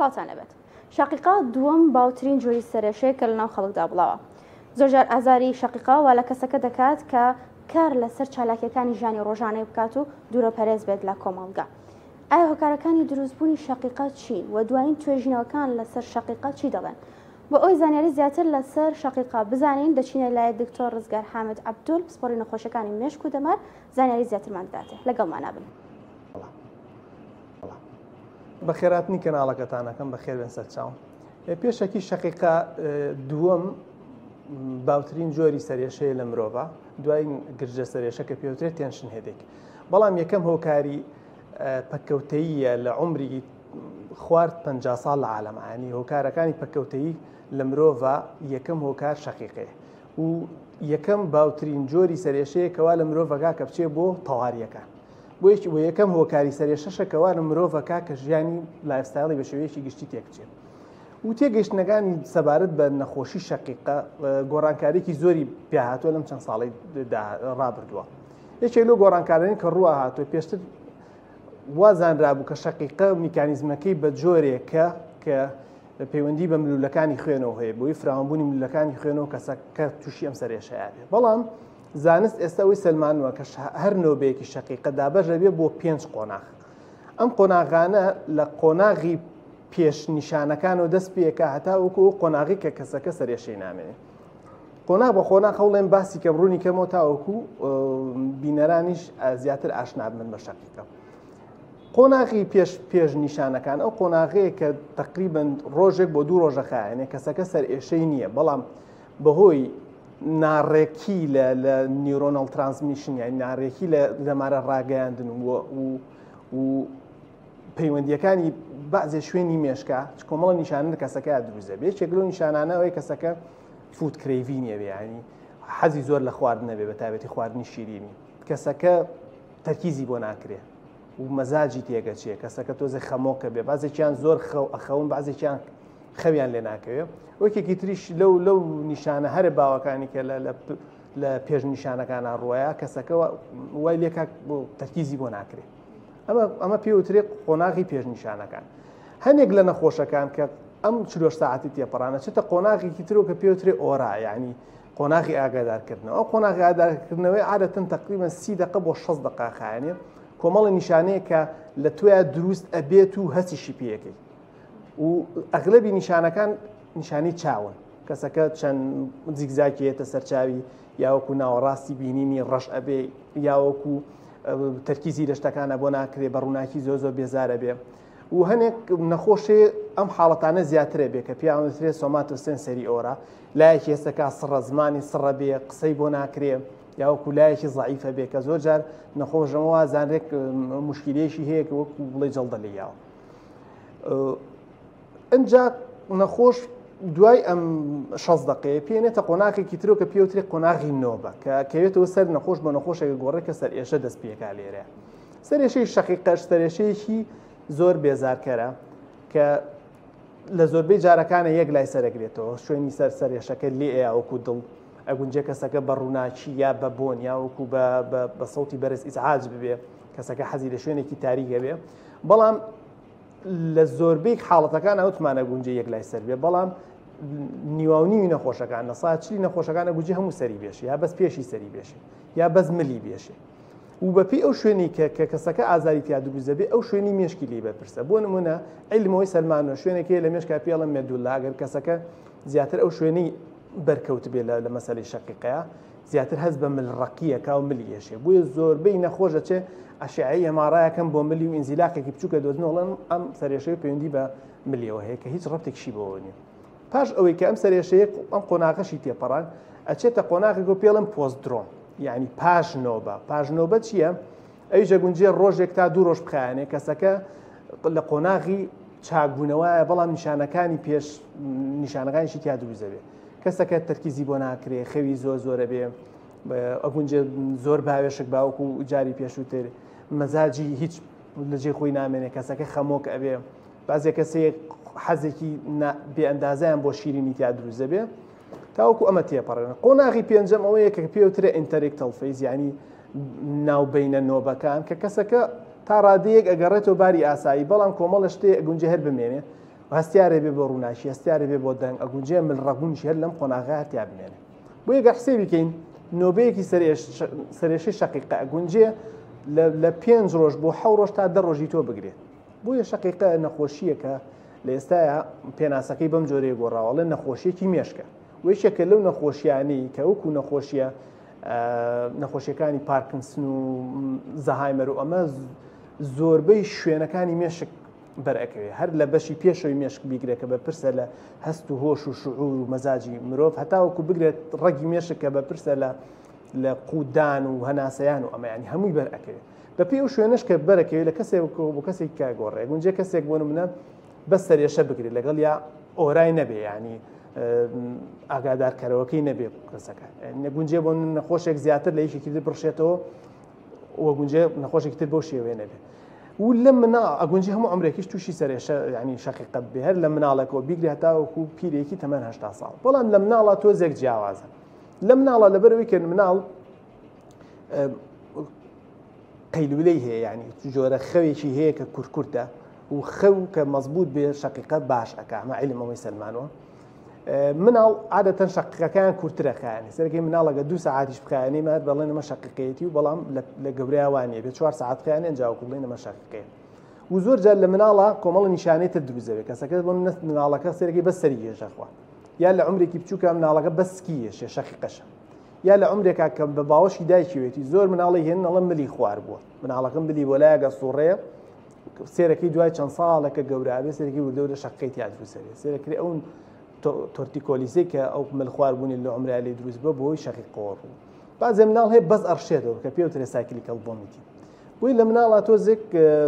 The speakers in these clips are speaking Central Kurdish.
ساڵتان لەبێت. شەقیقا دووەم باوترین جۆری سەرێشەیە کە لەناو خەڵکدا بڵاوە. زۆر جار ئازاری شەقیقا وا لە کەسەکە دەکات کە کار لەسەر چالاکیەکانی ژیانی ڕۆژانەی بکات و دوورە پەرێز بێت لە کۆمەڵگا. ئایا هۆکارەکانی دروستبوونی شەقیقا چین و دوایین توێژینەوەکان لەسەر شەقیقا چی دەڵێن؟ بۆ ئەوی زانیاری زیاتر لەسەر شەقیقا بزانین دەچینە لای دکتۆر ڕزگار حامد عەبدول پسپۆڕی نەخۆشیەکانی مێشک و دەمار زانیاری زیاترمان بداتێ. لەگەڵمان بن. بەخێراتنی کەناڵەکەتانەکەم بەخێر بێن سەرچاوم. پێشەکی شەقیقا دووەم باوترین جۆری سەرێشەیە لە مرۆڤە، دوای گرجە سەرێشە کە پێوترێت تێنشن هێدێک. بەڵام یەکەم هۆکاری پەککەوتەییە لە عومری خوارد 50 ساڵ لە عالەمانی. هۆکارەکانی پەککەوتەیی لە مرۆڤە یەکەم هۆکار شەقیقەیە و یەکەم باوترین جۆری سەرێشەیە کەوا لە مرۆڤەکە کە بچێ بۆ تەواریەکە. بۆ یەکەم هۆکاری سەرێشەشەکەوا لە مرۆڤەکە کە ژیانی لایفستایڵی بە شێوەیەکی گشتی تێکچێت. و تێگەیشتنەکانی سەبارەت بە نەخۆشی شەقیقە گۆڕانکاریی زۆری پێهاتووە لەم چەند ساڵی ڕابردووە. یەکێک لەو گۆڕانکارانی کە ڕووە هاتووە پێشتر وازانرابوو کە شەقیقە میکانیزمەکەی بە جۆرێکە کە پەیوەندی بە ملوولەکانی خوێنەوە هەیە، بۆی فراوانبوونی ملوولەکانی خوێنەوە کە تووشی ئەم سەرێشەیە بێت. بەڵام زانست ئێستا ئەوەی سەلمانووە کە هەر نۆبەیەکی شەقیقە دابەش دەبێت بۆ 5 قۆناغ. ئەم قۆناغانە لە قۆناغی پێشنیشانەکانەوە دەست پێکە هەتا وەکو قۆناغی کە کەسەکە سەرێشەی نامێنێت. قۆناغ بە قۆناغ هەوڵێن باسی کە ڕوونی کەمەوە تاوەکو بینەرانیش زیاتر ئاشنا بن بە شەقیقە. قۆناغی پێشنیشانەکان ئەو قۆناغەیە کە تقریبن ڕۆژێک بۆ 2 ڕۆژەخایەنێ کەسەکە سەرێشەی نییە، بەڵام بەهۆی ناڕێکی لە نیورۆنەڵ ترانسمیشن یانی ناڕێکی لە دەمارە ڕاگەیاندن و پەیوەندیەکانی بەعزێ شوێنی مێشکە کۆمەڵە نیشانە کەسەکە دروزە بێت. یەکێک لەو نیشانانەوەی کەسەکە فود کرێڤینیە بێ، ینی حەزی زۆر لە خواردن نەبێ، بە تایبەتی خواردنی شیرینی. کەسەکە تەرکیزی بۆ ناکرێ و مەزاجی تێگەچێ، کەسەکە تۆزە خەمۆکە بێ، بازێکیان زۆر ئەخەون، بازێکیان خەویان لێ ناکەوێت. وەکێکی تریش لەو نیشانە هەرە باوەکانی کە لە پێشنیشانەکان ڕوایە کەسەکە وای لێکا تەرکیزی بۆ ناکرێت. ئەمە پێوترێت قۆناغی پێشنیشانەکان. هەنێک لە نەخۆشەکان کە ئەم 40 ساعتی تێپەڕانە چێتە قۆناغێکی ترەوە کە پێوترێت ئۆرا، یعنی قۆناغی ئاگادارکردنەوە. ئەو قۆناغی ئاگادارکردنەوەی عادەتەن تقریبا 30 دقیقە بۆ 6 دقیقە خایەنێ کۆمەڵی نیشانەیە کە لە توێ دروست ئەبێت و هەسیشی پێەکەی. و ئەغلبی نیشانەکان نیشانی چاون، کەسەکە چەند جیگزاکێتە سەرچاوی، یاوەکو ناوەڕاستی بینینی ڕەش ئەبێ، یاوەکو تەرکیزی لە شتەکانە بۆ ناکرێ، بە ڕووناکی زۆر بێزارە بێ. و هەنێک نەخۆشێ ئەم حاڵەتانە زیاترە بێ کە پیاوەترێت سۆماتۆسێنسەری ئۆرا، لایەکی هێستەکە سڕە زمانی سڕە بێ، قسەی بۆ ناکرێ، یاوەکو لایەکی زەعیفە بێ کە زۆر جار نەخۆشەوە زانرێک موشکیلێکی هەیە کە وەکو بڵێ جەڵدە لە یاوە. ئەنجا نەخۆش دوای ئەم 6 دقیقەیە پێێنێتە قۆناغێکی ترۆ کە پێوترێت قۆناغی نۆبە کە کەوێتەوە سەر نەخۆش بۆ نەخۆشێکی گۆڕێک کە سەرێشە دەست پێکا لێرە. سەرێشەی شەقیقەش سەرێشەیەکی زۆر بێزارکەرە کە لە زۆربەی جارەکانە یەک لای سەرەگرێتەوە، شوێنی سەرێشەکە لێ ئەوکو دڵ ئەگونجێ کەسەکە بە ڕووناچی یا بە بۆن یاوەکو بە سەوتی بەرز ئیزعاج ببێ، کەسەکە حەزی لە شوێنێکی تاریکە بێ. بەڵام لە زۆربەی حاڵەتەکان ئەوتمانە گونجێ یەک لای سەر بێ، بەڵام نیواونیوی نەخۆشەکان لە ساچلی نەخۆشەکانە گوجی هەموو سەری بێشی، یا بەس پێشی سەری بێشی، یا بەس ملی بێشی. و بەپی ئەو شوێنی کە کەسەکە ئازاری تیا دروست دەبێ ئەو شوێنی مێشکی لێ بەپرسە. بۆ نمونە عیلمەوەی سەلمانەوە شوێنێکی لە مێشکا پێڵم مێدوولا، ئەگەر کەسەکە زیاتر ئەو شوێنەی بەرکەوت بێ لە مەسەلەی شەقیقەیە، زیاتر هەست بە ملڕەقیەکە و ملیێشێ. بۆیە زۆربەی نەخۆشە چێ ئەشعەی ئەمارایەکەم بۆ ملی و ئینزیلاقێکی بچووکە دۆزنەوەڵەن ئەم سەرێشەی پەیوەندی بە ملیەوە هەیە کە هیچ ڕەبتێکشی بۆەوە نیە. پاش ئەوەی کە ئەم سەرێشەیە ئەم قۆناغەشی تێپەڕان ئەچێتە قۆناغێک و پێڵم پۆستدرۆم، یعنی پاش نۆبە. پاش نۆبە چییە؟ ئەویژە گونجێ ڕۆژێک تا 2 ڕۆژ بخایەنێ کەسەکە لە قۆناغی چاکبوونەوەیە، بەڵام نیشانەکانی پێش نیشانەکانیشی تیا دروست دەبێت. کەسەکە تەرکیزی بۆ ناکرێ، خەوی زۆرە بێ، ئەگونجێ زۆر باوێشک باوەکو جاری پێشووتر، مەزاجی هیچ لەجێ خۆی نامێنێ، کەسەکە خەمۆک ئەبێ، بازێک کەسەیە حەزێکی بێئەندازەیان بۆ شیرینی تیا دروست دەبێ. تاوەکو ئەمە تێپەڕێن. قۆناغی پێنجەم ئەوەیە کە پێوترە ئینتەرێکتەڵ فەیز، یعنی ناوبەینە نۆبەکان کە کەسەکە تا ڕادەیەک ئەگەڕێتەوە باری ئاسایی، بەڵام کۆمەڵە شتێ گونجە هەر بمێنێ هەستیارێ بێ بۆ ڕووناشی هەستیارێ بێ بۆ دەنگ ئەگونجێ من ڕەگونشی هەر لەم قۆناغا تیا بمێنێ بۆ یەگە حسێ بکەین نۆبەیەکی سەرێشەی شەقیقە ئەگونجێ لە 5 ڕۆژ بۆ 7 ڕۆژ تا 10 ڕۆژی تۆ بگرێت بۆیە شەقیقە نەخۆشیەکە لە ئێستاە پێناسەکەی بەم جۆرەیە گۆڕاوەڵێ نەخۆشیەکی مێشکە وێشێکە لەو نەخۆشیانی کە وەکو نەخۆشیەکانی پارکنسن و زەهایمەر و ئەمە زۆربەی شوێنەکانی مێشک بەرەکەوێ هەر لە بەشی پێشەوەی مێشک بیگرێت کە بەپرسە لە هەست و هۆش و شعور و مەزاجی مرۆڤ هەتاوەکو بگرێت ڕەگی مێشک کە بەپرسە لە قودان و هەناسەیان و ئەمەیانی هەمووی بەرەکەوێت بە پێی و شوێنش کە بەرەکەوێت لە کەسێک بۆ کەسێک کا گۆڕێ گونجێ کەسێک بۆ منە بەس سەرێشە بگرێت لەگەڵ یا ئۆرای نەبێ ینی ئاگادارکەرەوەکەی نەبێ کەسەکە نەگونجێ بۆ نەخۆشێک زیاتر لە یەکێکی تر بڕشێتەوە وە گونجێ نەخۆشێکی تر بۆ شێوێ نەبێ و لە مناڵ ئەگونجی هەموو ئەمرێکیش تووشی سەرێشە ینی شەقیقە بێ هەر لە مناڵەکەەوە بیگرێت هەتاوەکو پیرێکی تەمەەن 80 ساڵ بەڵام لە مناڵە تۆزێک جیاوازە لە مناڵە لەبەرەوەی کە مناڵ قەیلولەی هەیە ینی جۆرە خەوێکی هەیە کە کورکورتە و خەو کە مەزبوط بێ شەقیقە باش ئەکا ئەمە عیلمەوەی سەلمانەوە مناڵ عادەتەن شەقیقەکان کورتترەکانی سەرەکەی مناڵەکە 2 ساعاتیش بخایانی مات بەڵێن ئەمە شەقیقەتی و بەڵام لە گەورەیاوانیە بێت 4 ساعت خیانێ ئەنجاوکڵین ئەمە شەقیقەیە و زۆر جار لە مناڵە کۆمەڵ نیشانێتە دروزەوێت کەسەکە بۆ مناڵەکە سەرەکەی بەس سەری هێژەخوا یا لە عمرێکی بچووکە مناڵەکە بەسکیەشێ شەقیقەشە یا لە عمرێکا کە بە باوەشی دایکیوێتی زۆر مناڵی هێن نەڵم ملی خوار بووە مناڵەکەم بلی بۆ لایەگە سوڕەیە سێرەکەی دوای چەند ساڵەکە گەورابێ سەرەکی وردەورە شەقیقەی تیادروسەرێ سێرەکەی ئەو تۆرتیکۆلیزەی کە ئەو ملخواربوونی لە عمرای لێ دروست بە بۆی شەقیقۆڕ بوو بازێ مناڵ هەیە بەس ئەڕشێتەوە کە پێوترێ سایکلیکەڵ بۆمیتی بۆی لە مناڵە تۆزێک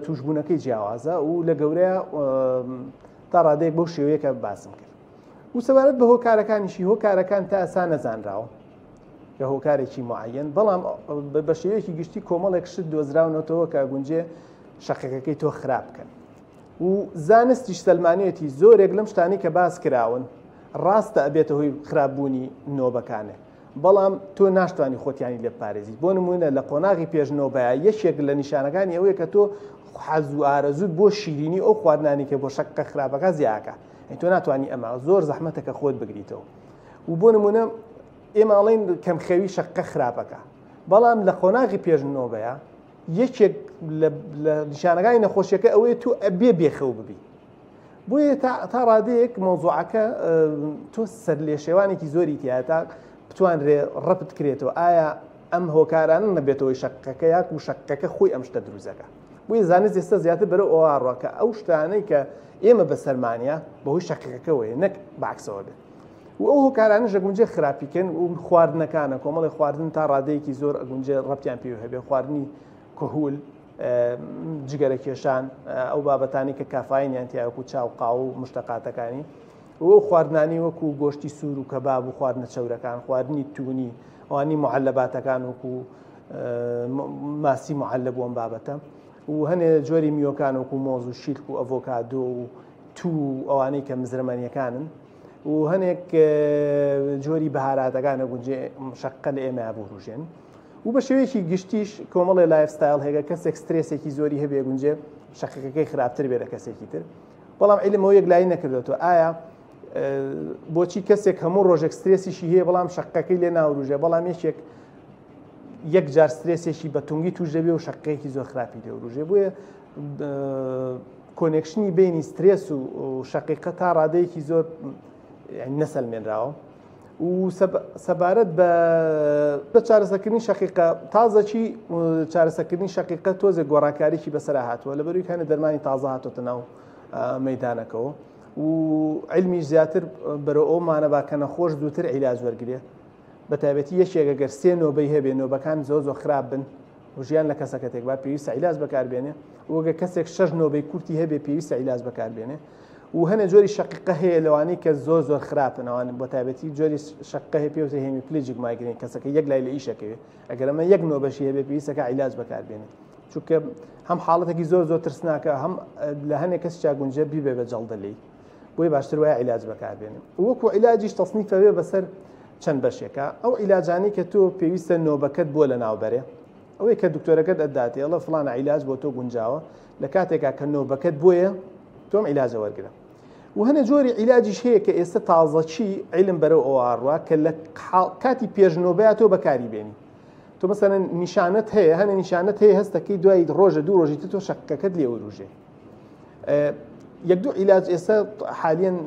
توشبوونەکەی جیاوازە و لە گەورەیە تا ڕادەیەک بەو شێوەیە کە باسم کرد و سەبارەت بە هۆکارەکانیشی هۆکارەکان تا ئەسان نەزانراوە کە هۆکارێکی معەن بەڵام بە شێوەیەکی گشتی کۆمەڵێک شت دۆزراونەتەوە کە گونجێ شەقیقەکەی تۆ خراپ بکەن و زانستیش سەلمانێتی زۆرێک لەم شتانی کە باس کراون ڕاستە ئەبێتە هۆی خراپبوونی نۆبەکانێ بەڵام تۆ ناشتوانی خۆتیانی لێ پارێزیت بۆ نمونە لە قۆناغی پێشنەوەبایە یەکێک لە نیشانەکانی ئەوەیە کە تۆ حەز و ئارەزوت بۆ شیرینی ئەو خواردنانی کە بۆ شەقە خراپەکە زیاکە تۆ ناتوانانی ئەمە زۆر زەحمەتەکە خۆت بگریتەوە و بۆ نمونە ئێماڵین کەمخەوی شەقە خراپەکە بەڵام لە قۆناغی پێشنەوەبەیە یەکێک لە نیشانەکانی نەخۆشیەکە ئەوەیە تو ئەبێ بێخەو ببی بۆیە تا ڕادەیەک مۆزوعەکە تۆ سەر لێ شێوانێکی زۆری تایە تا بتوانرێ ڕەپت کرێتەوە ئایا ئەم هۆکارانە نەبێتەوەی شەقەکە یاک و شەقەکە خۆی ئەم شتە دروزەکە بۆیە زانست ئێستا زیاتر بەرەو ئەوڕۆکە ئەو شتانەی کە ئێمە بە سەرمانە بەهۆی شەقەکەەوەی نەک باکسەوە بێت و ئەو هۆکارانە ژەگونجێ خراپیکەن و خواردنەکانە کۆمەڵی خواردن تا ڕادەیەکی زۆر ئەگونجێ ڕەتیان پێ هەبێ خواردنی کۆهول جگەرە کێشان ئەو بابەتانی کە کافاینیان تیاوەکو چاو قاو و مشتەقاتەکانی و خواردنانی وەکو گۆشتی سوور و کەباب و خواردنە چەورەکان خواردنی تونی ئەوانی معلباتەکان وەکو ماسی معلب وەم بابەتە و هەنێ جۆری میوەکان وەکو مۆز و شیلک و ئەڤۆکادۆ و تو ئەوانەی کە مزرمەنیەکانن و هەنێک جۆری بەهاراتەکانە گونجێ شەقە لە ئێمە بڕوژێن و بە شێوەیەکی گشتیش کۆمەڵی لایفستایل هەیە کەسێک سترێسێکی زۆری هەبێ گونجێ شەقەکەی خراپتر بێ لە کەسێکی تر بەڵام عیلمەوە یەک لای نەکردێتەوە ئایا بۆچی کەسێک هەموو ڕۆژێک سترێسیشی هەیە بەڵام شەقەکەی لێ ناوروژێ بەڵام یەک جار سترێسێکی بە تونگی توش دەبێ و شەقەیەکی زۆر خراپی دەوروژێ بۆیە کۆنێکشنی بینی سترێس و شەقیقە تا ڕادەیەکی زۆر نەسەلمێنراوە و سەبارەت بە چارەسەرکردنی شەقیقە تازەکی چارەسەرکردنی شەقیقە تۆزێک گۆڕانکاریی بەسەر هاتووە لەبەروی کانە دەرمانی تازە هاتۆتە ناو مەیدانەکەەوە و علمی زیاتر بەرە ئەومانەبا کە نەخۆش دووتر عیلاج وەرگێ بە تایبەتی یەکێکە گەر سێ نۆبەی هەبێ نۆبەکان زۆ خراپ بن و ژیان لە کەسەکە تێکبار پێویستە عیلاج بەکاربێنێ وەگە کەسێک 6 نۆبەی کورتی هەبێ پێویستە عیلاج بەکاربێنێ و هەنە جۆری شەقیقە هەیە لەوانەی کە زۆر خراپن ئەوان بۆ تایبەتی جۆری شەقە هەیە پێوتە هێمیپلیجیک مایگرین کەسەکە یەک لای لە ئیشەکەوێ ئەگەر ئەمە یەک نۆبەشی هەبێ پێویستەکە عیلاج بەکاربێنێ چونکە هەم حاڵەتێکی زۆر ترسناکە هەم لە هەنێک کەس چاگونجە بیبێ بە جەڵدەلەی بۆی باشتر وایە عیلاج بەکاربێنێ وەکو عیلاجیش تەصنیفەوێ بەسەر چەند بەشێکە ئەو عیلاجانی کە تۆ پێویستە نۆبەکەت بۆ لە ناوبەرێ ئەوەی کە دکتۆرەکەت ئەداتێ ئەڵە فڵانە عیلاج بۆ تۆ گونجاوە لە کاتێکا کە نۆبەکەت بۆیە تۆم عیلاجە وەرگرە و هەنە جۆری عیلاجیش هەیە کە ئێستا تازەچی عیلم بەرەو ئەوڕوە کە لە کاتی پێشنۆبەیە تۆ بەکاری بێنی. تۆ مەسەن نیشانەت هەیە هەنە نیشانەت هەیە هەستەکەی دوای ڕۆژە دوو ڕۆژی تۆ شەقەکەت لێ وروژێ. یەک دوو عیلاج ئێستا حالیان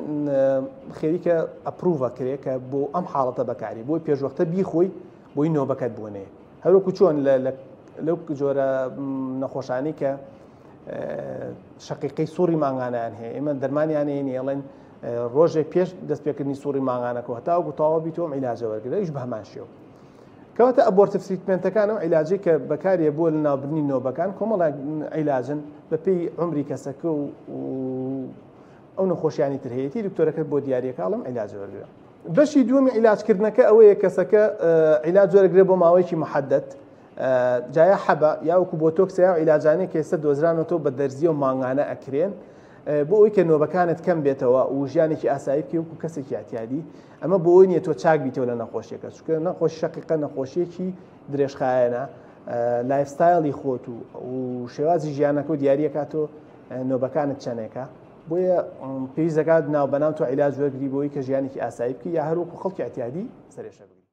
خێریکە ئەپروڤە کرێ کە بۆ ئەم حاڵەتە بەکاری بۆی پێشوەختە بیخۆی بۆی نۆبەکەت بوونێ. هەروەکو چۆن لەو جۆرە نەخۆشانی کە شەقیقەی سووری ماغانیان هەیە ئێمە دەرمانیان هێڵێن ڕۆژێک پێش دەستپێکردنی سووری ماغانەکە هەتاوەکو تەواو بیتۆم عیلاجە وەرگرە ئیش بە هەمان شێوە. کەواتە ئەبۆرتیڤ تریتمنتەکان ئەو عیلاجی کە بەکارێ بۆ ناوبردنی نۆبەکان کۆمەڵ عیلاجن بەپێی عمری کەسەکە و ئەو نەخۆشیانی تر هەیەی دکتۆرەکەت بۆ دیاریەکە ئەڵم عیلاجە وەرگرە. بەشی دووەمی عیلاجکردنەکە ئەوەیە کەسەکە عیلاج وەرگرێ بۆ ماوەیەکی محەدەد جایە حەبە یاوەکو بۆ تۆکسە یا عیلاجانەیە کە ئێستا دۆزرانەوە بە دەرزی و ماغانە ئەکرێن بۆ ئەوی کە نۆبەکانت کەم بێتەوە و ژیانێکی ئاسایی بکەی وەکو کەسێکی ئەتیادی ئەمە بۆ ئەوی نیە تۆ چاک بیتەوە لە نەخۆشیەکە چونکە نەخۆشی شەقیقە نەخۆشیەکی درێژخایەنە لایفستایلی خۆت و شێوازی ژیانەکە و دیاریەکاتۆ نۆبەکانت چەنێکە بۆیە پێویست دەکات ناو بەناو تۆ عیلاج وەرگری بۆی کە ژیانێکی ئاسایی بکەی یا هەروەکو خەڵکی ئەتیادی سەرێشە بگری.